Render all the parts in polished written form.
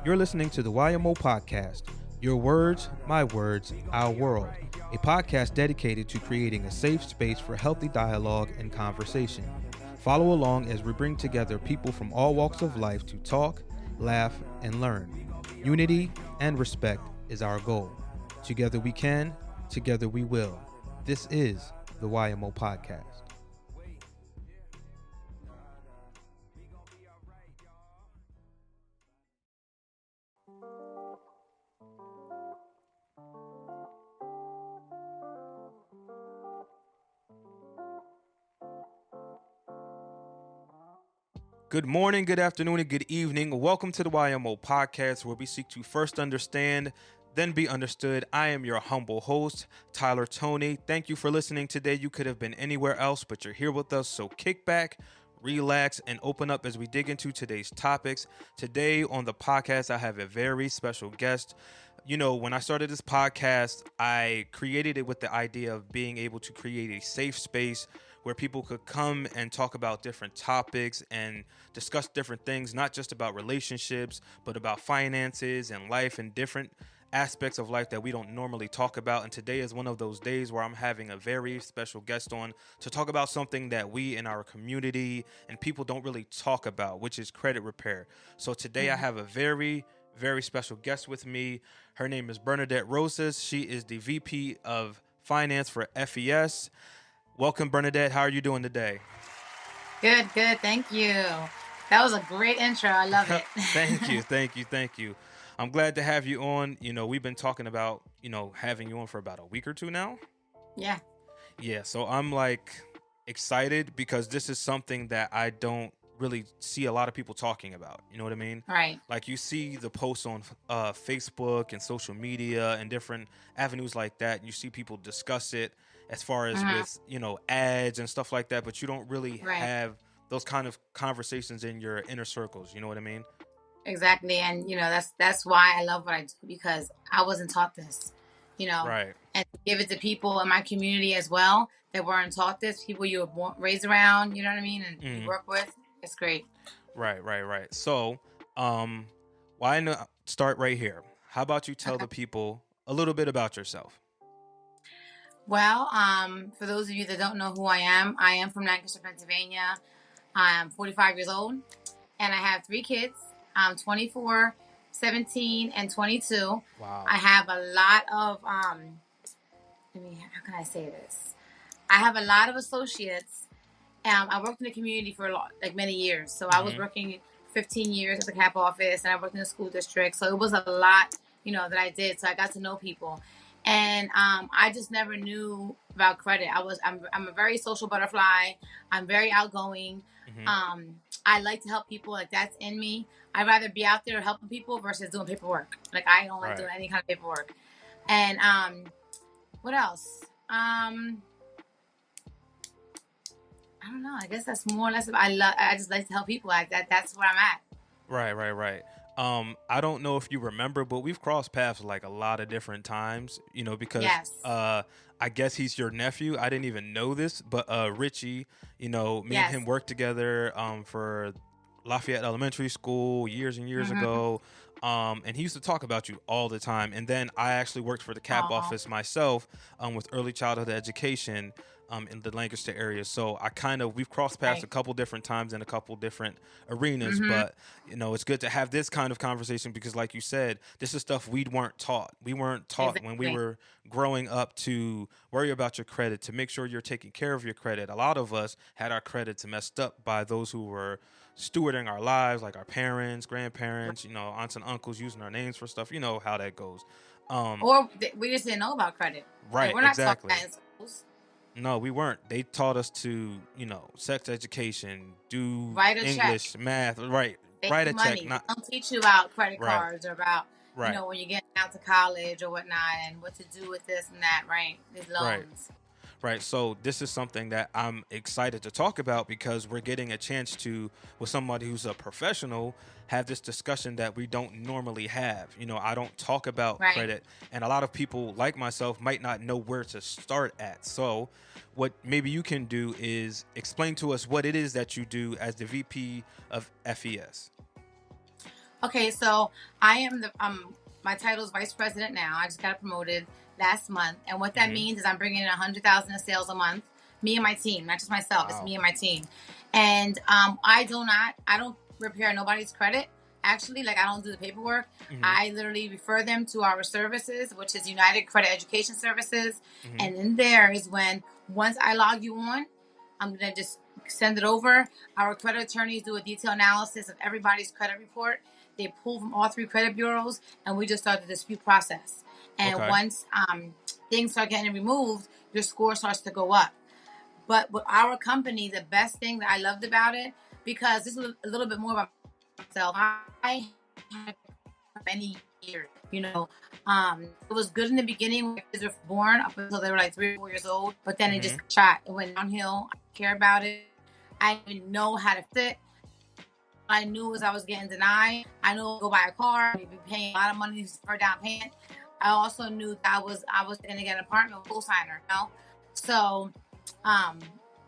You're listening to the Y.M.O podcast. Your words, my words, our world. A podcast dedicated to creating a safe space for healthy dialogue and conversation. Follow along as we bring together people from all walks of life to talk, laugh, and learn. Unity and respect is our goal. Together we can, together we will. This is the Y.M.O podcast. Good morning, good afternoon, and good evening. Welcome to the Y.M.O podcast, where we seek to first understand, then be understood. I am your humble host, Tyler Tony. Thank you for listening today. You could have been anywhere else, but you're here with us. So kick back, relax, and open up as we dig into today's topics. Today on the podcast, I have a very special guest. You know, when I started this podcast, I created it with the idea of being able to create a safe space where people could come and talk about different topics and discuss different things, not just about relationships, but about finances and life and different aspects of life that we don't normally talk about. And today is one of those days where I'm having a very special guest on to talk about something that we in our community and people don't really talk about, which is credit repair. So today I have a very special guest with me. Her name is Bernadette Rosas. She is the VP of Finance for FES. Welcome, Bernadette. How are you doing today? Good. Thank you. That was a great intro. I love it. Thank you. I'm glad to have you on. You know, we've been talking about, having you on for about a week or two now. Yeah. Yeah. So I'm excited because this is something that I don't really see a lot of people talking about. You know what I mean? Right. Like you see the posts on Facebook and social media and different avenues like that. And you see people discuss it as far as with, ads and stuff like that. But you don't really have those kind of conversations in your inner circles. You know what I mean? Exactly. And, that's why I love what I do, because I wasn't taught this, Right. and to give it to people in my community as well that weren't taught this, people you were raised around, you know what I mean? And you work with. It's great. Right. So, why not start right here? How about you tell the people a little bit about yourself? Well, for those of you that don't know who I am from Lancaster, Pennsylvania. I'm 45 years old, and I have 3 kids. I'm 24, 17, and 22. Wow. I have a lot of, how can I say this? I have a lot of associates. I worked in the community for many years. So I was working 15 years at the CAP office, and I worked in the school district. So it was a lot, that I did. So I got to know people. And I just never knew about credit. I'm a very social butterfly. I'm very outgoing. I like to help people. That's in me. I'd rather be out there helping people versus doing paperwork. I don't like doing any kind of paperwork. And what else? I don't know. I guess that's more or less. I just like to help people. That's where I'm at. Right. I don't know if you remember, but we've crossed paths a lot of different times, because I guess he's your nephew. I didn't even know this, but Richie, me and him worked together for Lafayette Elementary School years and years ago. And he used to talk about you all the time. And then I actually worked for the CAP office myself with early childhood education in the Lancaster area. So we've crossed paths a couple different times in a couple different arenas. But, it's good to have this kind of conversation because, like you said, this is stuff we weren't taught. We weren't taught when we were growing up to worry about your credit, to make sure you're taking care of your credit. A lot of us had our credits messed up by those who were stewarding our lives, like our parents, grandparents, aunts and uncles using our names for stuff. You know how that goes. Or we just didn't know about credit. Right, we're not exactly. taught that in schools. No, we weren't. They taught us to, sex education, do Write a English, check. math, right. Make Write a money. check. They don't teach you about credit Right. cards or about, when you get out to college or whatnot and what to do with this and that, right? These loans. Right. So this is something that I'm excited to talk about because we're getting a chance to, with somebody who's a professional, have this discussion that we don't normally have. I don't talk about credit, and a lot of people like myself might not know where to start at. So what maybe you can do is explain to us what it is that you do as the VP of FES. Okay, so I am my title is vice president now. I just got promoted last month, and what that Mm-hmm. means is I'm bringing in 100,000 in sales a month. Me and my team, not just myself. It's Wow. me and my team, and I don't repair nobody's credit. Actually, like I don't do the paperwork. Mm-hmm. I literally refer them to our services, which is United Credit Education Services, Mm-hmm. and then there is when once I log you on, I'm gonna just send it over. Our credit attorneys do a detailed analysis of everybody's credit report. They pull from all three credit bureaus, and we just start the dispute process. And Okay. once things start getting removed, your score starts to go up. But with our company, the best thing that I loved about it, because this is a little bit more about myself. I had many years, it was good in the beginning when kids were born up until they were like 3 or 4 years old. But then it Mm-hmm. just shot. It went downhill. I didn't care about it. I didn't know how to fit. I knew as I was getting denied. I knew I'd go buy a car, I'd be paying a lot of money for down payment. I also knew that I was going to get an apartment with a co-signer. So um,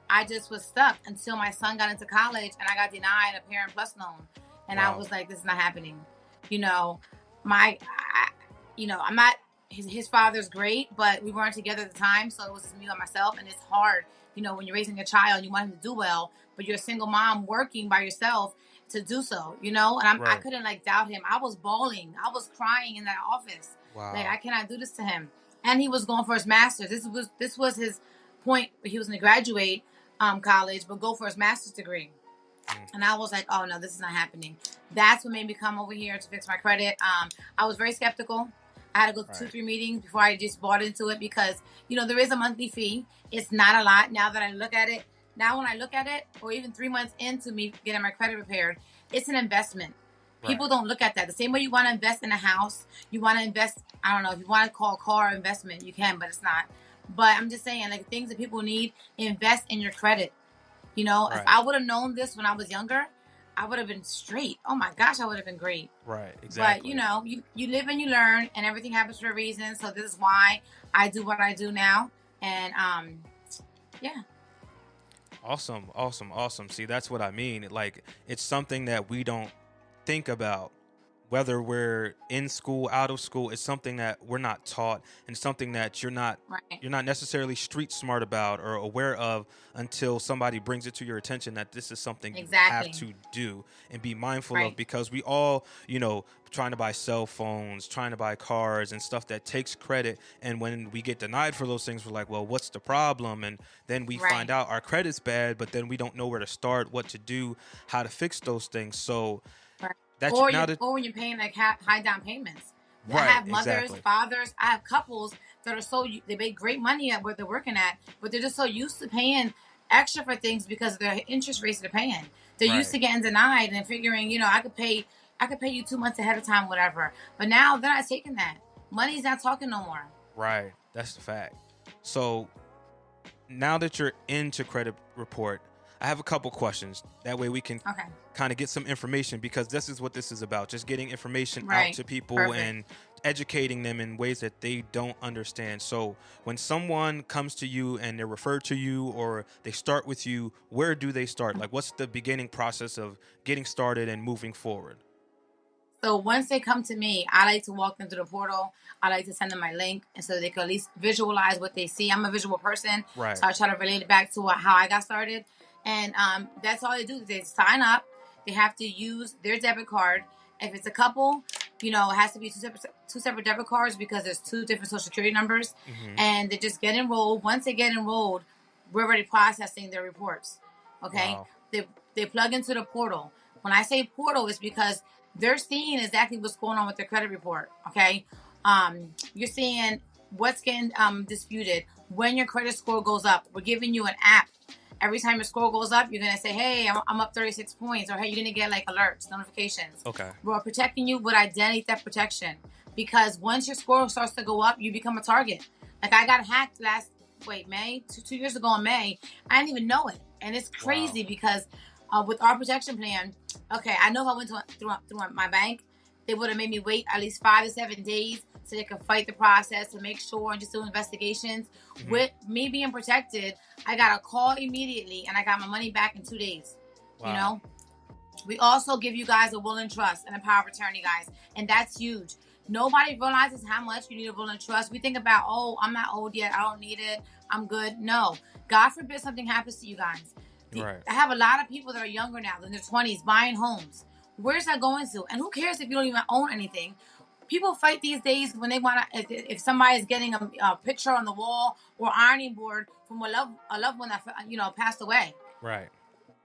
I just was stuck until my son got into college and I got denied a Parent Plus loan, and I Wow. was like, "This is not happening." You know, I'm not. His father's great, but we weren't together at the time, so it was just me by myself, and it's hard. When you're raising a child, and you want him to do well, but you're a single mom working by yourself to do so, and I Right. couldn't like doubt him. I was bawling, I was crying in that office, like I Wow. cannot do this to him. And he was going for his master's. This was his point. He was going to graduate college, but go for his master's degree. Mm. And I was like, oh no, this is not happening. That's what made me come over here to fix my credit. I was very skeptical. I had to go to two, Right. 3 meetings before I just bought into it because, there is a monthly fee. It's not a lot now that I look at it. Now, when I look at it, or even 3 months into me getting my credit repaired, it's an investment. Right. People don't look at that. The same way you want to invest in a house, you want to invest, I don't know, if you want to call a car investment, you can, but it's not. But I'm just saying, like, things that people need, invest in your credit. If Right. I would have known this when I was younger, I would have been straight. Oh my gosh, I would have been great. Right. But Exactly. you live and you learn, and everything happens for a reason. So this is why I do what I do now. And yeah. Awesome. Awesome. Awesome. See, that's what I mean. Like, it's something that we don't think about, whether we're in school, out of school. It's something that we're not taught, and something that Right. you're not necessarily street smart about or aware of until somebody brings it to your attention that this is something you have Exactly. to do and be mindful of, Right. because we all, trying to buy cell phones, trying to buy cars and stuff that takes credit, and when we get denied for those things, we're like, well, what's the problem? And then we find Right. out our credit's bad, but then we don't know where to start, what to do, how to fix those things. So Right. that's Or now you that or when you're paying like high down payments. I right, have mothers, exactly. fathers. I have couples that are they make great money at what they're working at, but they're just so used to paying extra for things because of their interest rates they're paying. They're used Right. to getting denied and figuring, I could pay you 2 months ahead of time, whatever. But now they're not taking that. Money's not talking no more. Right. That's the fact. So now that you're into credit report, I have a couple questions. That way we can Okay. kind of get some information, because this is what this is about. Just getting information out Right. to people Perfect. and educating them in ways that they don't understand. So when someone comes to you and they're referred to you or they start with you, where do they start? Like, what's the beginning process of getting started and moving forward? So once they come to me, I like to walk them through the portal. I like to send them my link, and so they can at least visualize what they see. I'm a visual person, Right. so I try to relate it back to how I got started. And that's all they do. They sign up. They have to use their debit card. If it's a couple, it has to be two separate debit cards because there's two different social security numbers, Mm-hmm. and they just get enrolled. Once they get enrolled, we're already processing their reports. Okay, Wow. they plug into the portal. When I say portal, it's because they're seeing exactly what's going on with their credit report. Okay, you're seeing what's getting disputed when your credit score goes up. We're giving you an app. Every time your score goes up, you're gonna say, "Hey, I'm up 36 points," or "Hey, you're gonna get like alerts, notifications." Okay. We're protecting you with identity theft protection, because once your score starts to go up, you become a target. Like I got hacked May, 2 years ago in May. I didn't even know it, and it's Wow. crazy because with our protection plan, okay, I know if I went through my bank, they would have made me wait at least 5 to 7 days so they could fight the process to make sure and just do investigations. Mm-hmm. With me being protected, I got a call immediately and I got my money back in 2 days. You Wow. know, We also give you guys a will and trust and a power of attorney, guys. And that's huge. Nobody realizes how much you need a will and trust. We think about, oh, I'm not old yet. I don't need it. I'm good. No. God forbid something happens to you guys. Right. I have a lot of people that are younger now, in their 20s, buying homes. Where's that going to? And who cares if you don't even own anything? People fight these days when they want to. If somebody is getting a picture on the wall or ironing board from a loved one that passed away. Right.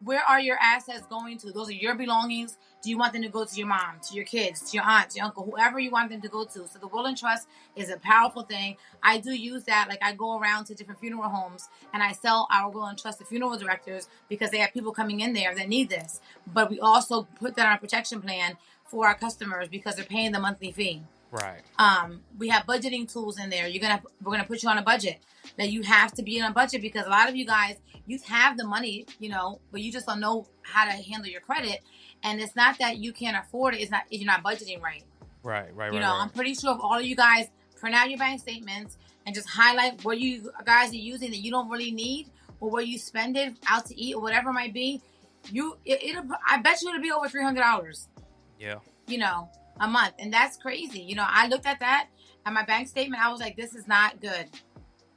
Where are your assets going to? Those are your belongings. Do you want them to go to your mom, to your kids, to your aunt, to your uncle, whoever you want them to go to? So the will and trust is a powerful thing. I do use that. Like I go around to different funeral homes and I sell our will and trust to funeral directors because they have people coming in there that need this. But we also put that on a protection plan for our customers because they're paying the monthly fee. Right. We have budgeting tools in there. We're gonna put you on a budget. That you have to be on a budget because a lot of you guys, you have the money, but you just don't know how to handle your credit. And it's not that you can't afford it. It's not you're not budgeting right. Right. I'm pretty sure if all of you guys print out your bank statements and just highlight what you guys are using that you don't really need or where you spend it out to eat or whatever it might be, I bet you it'll be over $300. Yeah. A month. And that's crazy. I looked at that and my bank statement. I was like, this is not good.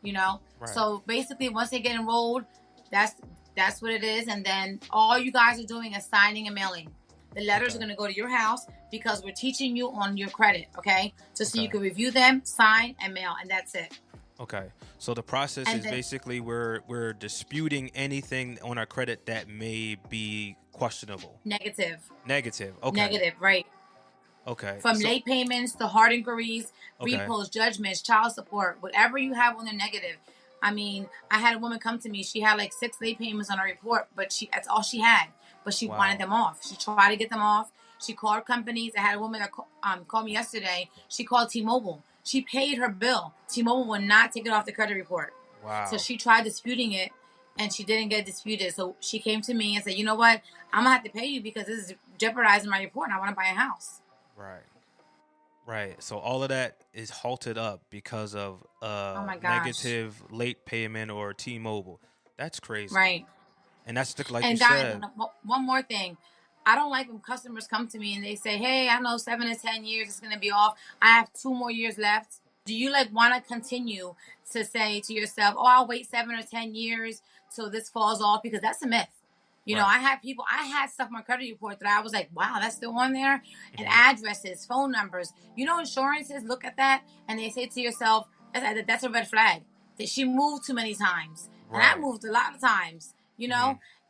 Right. So basically once they get enrolled, that's what it is. And then all you guys are doing is signing and mailing. The letters are going to go to your house because we're teaching you on your credit. Okay. So you can review them, sign and mail, and that's it. Okay. So the process is basically we're disputing anything on our credit that may be questionable. Negative. Okay. Negative. Right. Okay. From late payments to hard inquiries, repos, judgments, child support, whatever you have on the negative. I mean, I had a woman come to me. She had like 6 late payments on her report, but that's all she had. But she wanted them off. She tried to get them off. She called companies. I had a woman that called me yesterday. She called T-Mobile. She paid her bill. T-Mobile would not take it off the credit report. Wow. So she tried disputing it, and she didn't get disputed. So she came to me and said, you know what? I'm going to have to pay you because this is jeopardizing my report, and I want to buy a house. Right. So all of that is halted up because of negative late payment or T-Mobile. That's crazy. Right. And that's like you said. One more thing. I don't like when customers come to me and they say, hey, I know 7 to 10 years it's going to be off. I have 2 more years left. Do you want to continue to say to yourself, oh, I'll wait 7 or 10 years till this falls off? Because that's a myth. I had stuff on my credit report that I was like, wow, that's still on there. And addresses, phone numbers. Insurances look at that and they say to yourself, that's a red flag. That she moved too many times. Right. And I moved a lot of times,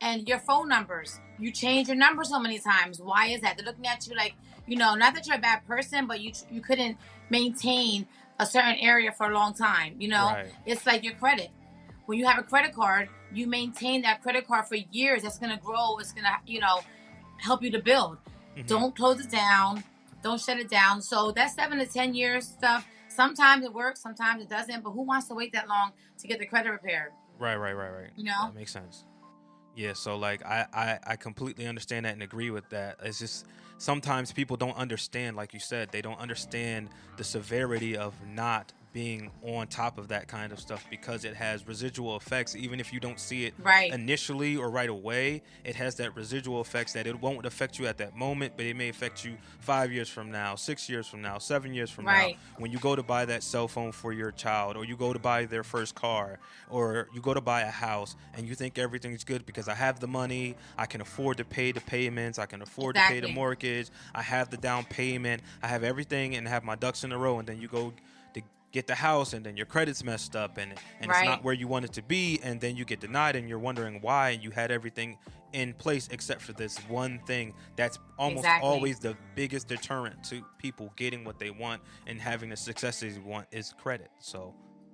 and your phone numbers. You change your number so many times. Why is that? They're looking at you like, not that you're a bad person, but you couldn't maintain a certain area for a long time. Right. It's like your credit. When you have a credit card, you maintain that credit card for years. That's going to grow. It's going to, help you to build. Mm-hmm. Don't close it down. Don't shut it down. So that 7 to 10 years stuff, sometimes it works, sometimes it doesn't. But who wants to wait that long to get the credit repaired? Right. That makes sense. Yeah, so I completely understand that and agree with that. It's just sometimes people don't understand, like you said, they don't understand the severity of not being on top of that kind of stuff because it has residual effects. Even if you don't see it initially or right away, it has that residual effects that it won't affect you at that moment, but it may affect you 5 years from now, 6 years from now, 7 years from now. When you go to buy that cell phone for your child, or you go to buy their first car, or you go to buy a house and you think everything's good because I have the money, I can afford to pay the payments, I can afford to pay the mortgage, I have the down payment, I have everything and have my ducks in a row, and then you go to get the house and then your credit's messed up and it's not where you want it to be, and then you get denied and you're wondering why, and you had everything in place except for this one thing that's almost always the biggest deterrent to people getting what they want and having the successes they want is credit. So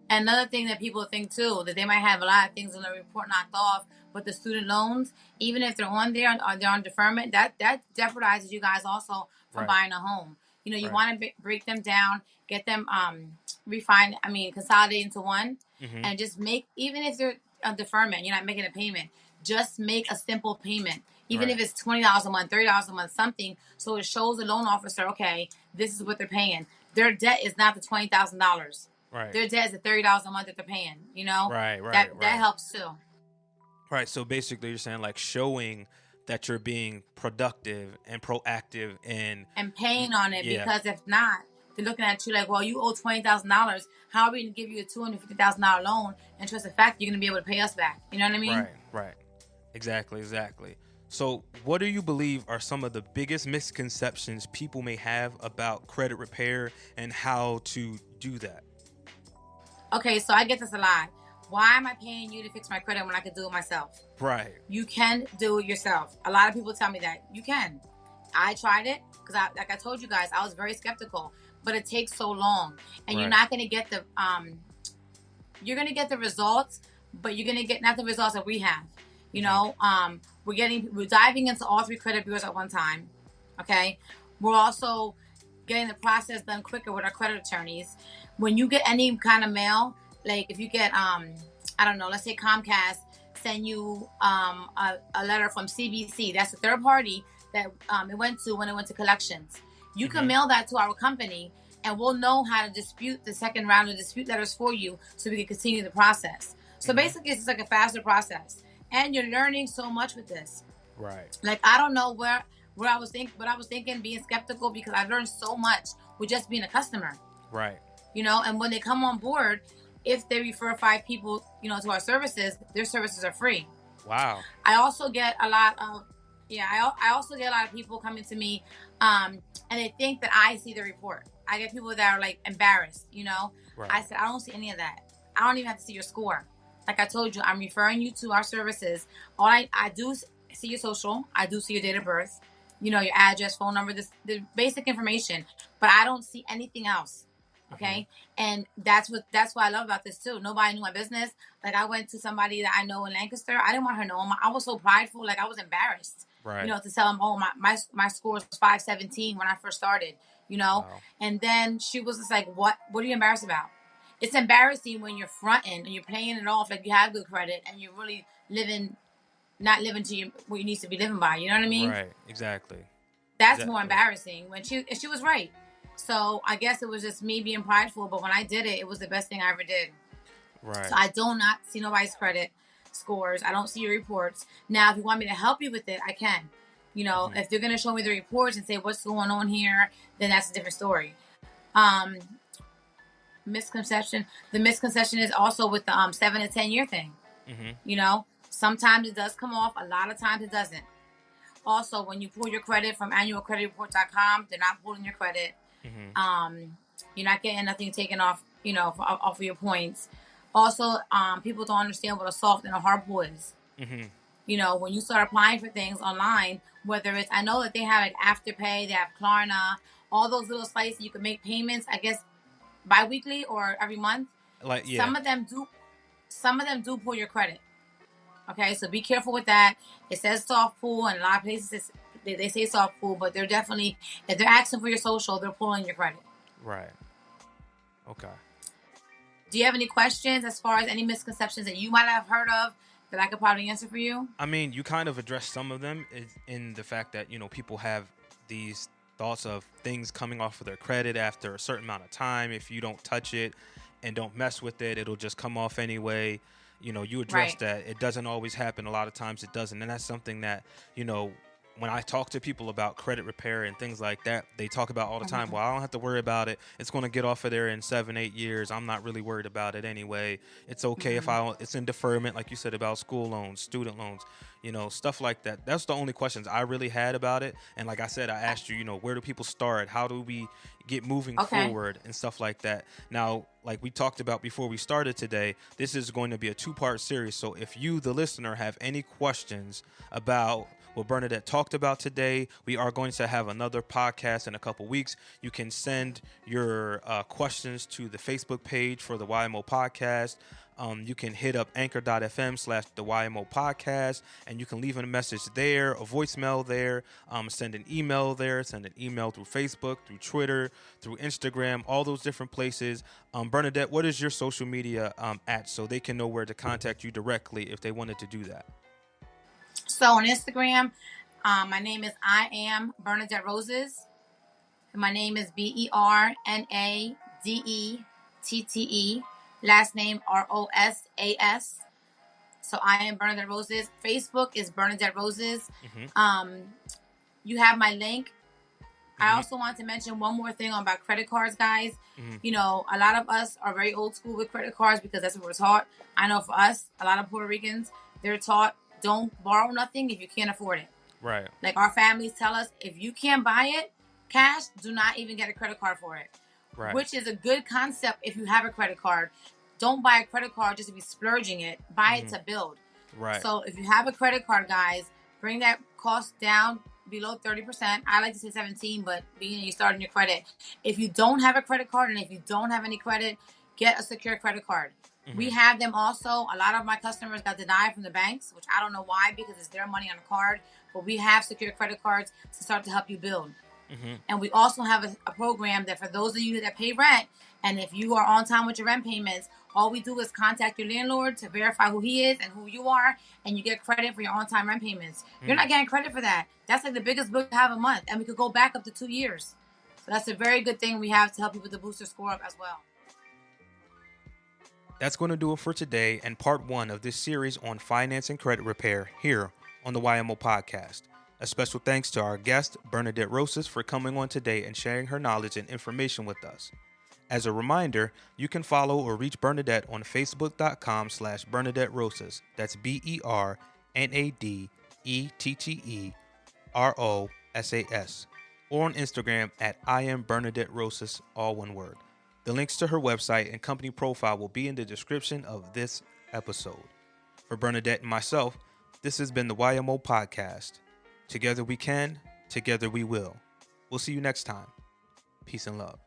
another thing that people think too, that they might have a lot of things on the report knocked off, but the student loans, even if they're on there or they're on deferment, that jeopardizes you guys also from buying a home. You want to break them down, get them consolidate into one, and just make, even if they're on deferment, you're not making a payment, just make a simple payment. Even if it's $20 a month, $30 a month, something, so it shows the loan officer, okay, this is what they're paying. Their debt is not the $20,000. Right. Their debt is the $30 a month that they're paying. That helps too. Right. So basically, you're saying like showing that you're being productive and proactive and paying on it, yeah, because if not, they're looking at you like, well, you owe $20,000. How are we going to give you a $250,000 loan and trust the fact you're going to be able to pay us back? You know what I mean? right. Exactly. So, what do you believe are some of the biggest misconceptions people may have about credit repair and how to do that? Okay, so I get this a lot. Why am I paying you to fix my credit when I could do it myself? Right. You can do it yourself. A lot of people tell me that you can. I tried it because, like I told you guys, I was very skeptical. But it takes so long, and you're not going to get the you're going to get the results, but you're going to get not the results that we have. You know, we're diving into all 3 credit bureaus at one time. Okay, we're also getting the process done quicker with our credit attorneys. When you get any kind of mail, like if you get I don't know, let's say Comcast send you a letter from CBC, that's the third party that it went to when it went to collections. You can mail that to our company, and we'll know how to dispute the second round of dispute letters for you, so we can continue the process. So basically, it's just like a faster process, and you're learning so much with this. Right. Like, I don't know where I was thinking, being skeptical, because I've learned so much with just being a customer. Right. You know, and when they come on board, if they refer 5 people, you know, to our services, their services are free. Wow. I also get a lot of I also get a lot of people coming to me, and they think that I see the report. I get people that are like embarrassed, you know. Right. I said, I don't see any of that. I don't even have to see your score. Like I told you, I'm referring you to our services. All I do see your social. I do see your date of birth, you know, your address, phone number, the basic information, but I don't see anything else. Okay. And that's what I love about this too. Nobody knew my business. Like, I went to somebody that I know in Lancaster. I didn't want her to know. I was so prideful. Like, I was embarrassed, you know, to tell them, oh, my score was 517 when I first started, you know? Wow. And then she was just like, what are you embarrassed about? It's embarrassing when you're fronting and you're paying it off like you have good credit, and you're really not living to what you need to be living by. You know what I mean? Right. Exactly. That's more embarrassing. When she was right. So I guess it was just me being prideful, but when I did it, it was the best thing I ever did. Right. So I do not see nobody's credit scores. I don't see your reports. Now, if you want me to help you with it, I can. You know, if they're going to show me the reports and say what's going on here, then that's a different story. Misconception. The misconception is also with the 7 to 10 year thing. You know, sometimes it does come off. A lot of times it doesn't. Also, when you pull your credit from annualcreditreport.com, they're not pulling your credit. You're not getting nothing taken off, you know, off of your points. Also, people don't understand what a soft and a hard pull is. You know, when you start applying for things online, whether it's, I know that they have it Afterpay, they have Klarna, all those little sites you can make payments, I guess, bi-weekly or every month. Like, yeah. Some of them do pull your credit. Okay, so be careful with that. It says soft pull, and a lot of places they say soft pull, but they're definitely, if they're asking for your social, they're pulling your credit. Right. Okay. Do you have any questions as far as any misconceptions that you might have heard of that I could probably answer for you? I mean, you kind of addressed some of them in the fact that, you know, people have these thoughts of things coming off of their credit after a certain amount of time. If you don't touch it and don't mess with it, it'll just come off anyway. You know, you addressed that. It doesn't always happen. A lot of times it doesn't. And that's something that, you know, when I talk to people about credit repair and things like that, they talk about all the time. Well, I don't have to worry about it. It's going to get off of there in 7-8 years. I'm not really worried about it anyway. It's okay if it's in deferment, like you said, about school loans, student loans, you know, stuff like that. That's the only questions I really had about it. And like I said, I asked you, you know, where do people start? How do we get moving forward and stuff like that? Now, like we talked about before we started today, this is going to be a 2-part series. So if you, the listener, have any questions about what Bernadette talked about today, we are going to have another podcast in a couple weeks. You can send your questions to the Facebook page for the Y.M.O podcast. You can hit up anchor.fm/the Y.M.O podcast, and you can leave a message there, a voicemail there, send an email there, send an email through Facebook, through Twitter, through Instagram, all those different places. Bernadette, what is your social media at, so they can know where to contact you directly if they wanted to do that? So on Instagram, my name is I.M. Bernadette Rosas. And my name is BERNADETTE. Last name ROSAS. So I am Bernadette Rosas. Facebook is Bernadette Rosas. Mm-hmm. You have my link. I Mm-hmm. also want to mention one more thing about credit cards, guys. Mm-hmm. You know, a lot of us are very old school with credit cards because that's what we're taught. I know for us, a lot of Puerto Ricans, they're taught don't borrow nothing if you can't afford it. Right. Like our families tell us, if you can't buy it cash, do not even get a credit card for it. Right. Which is a good concept if you have a credit card. Don't buy a credit card just to be splurging it. Buy it to build. Right. So if you have a credit card, guys, bring that cost down below 30%. I like to say 17, but being you starting your credit. If you don't have a credit card and if you don't have any credit, get a secure credit card. Mm-hmm. We have them also. A lot of my customers got denied from the banks, which I don't know why, because it's their money on a card. But we have secure credit cards to start to help you build. Mm-hmm. And we also have a program that for those of you that pay rent, and if you are on time with your rent payments, all we do is contact your landlord to verify who he is and who you are, and you get credit for your on-time rent payments. You're not getting credit for that. That's like the biggest bill you have a month, and we could go back up to 2 years. So that's a very good thing we have to help you with the booster score up as well. That's going to do it for today and part 1 of this series on finance and credit repair here on the Y.M.O podcast. A special thanks to our guest, Bernadette Rosas, for coming on today and sharing her knowledge and information with us. As a reminder, you can follow or reach Bernadette on facebook.com/Bernadette Rosas. That's BernadetteRosas. Or on Instagram at I am Bernadette Rosas, all one word. The links to her website and company profile will be in the description of this episode. For Bernadette and myself, this has been the Y.M.O podcast. Together we can, together we will. We'll see you next time. Peace and love.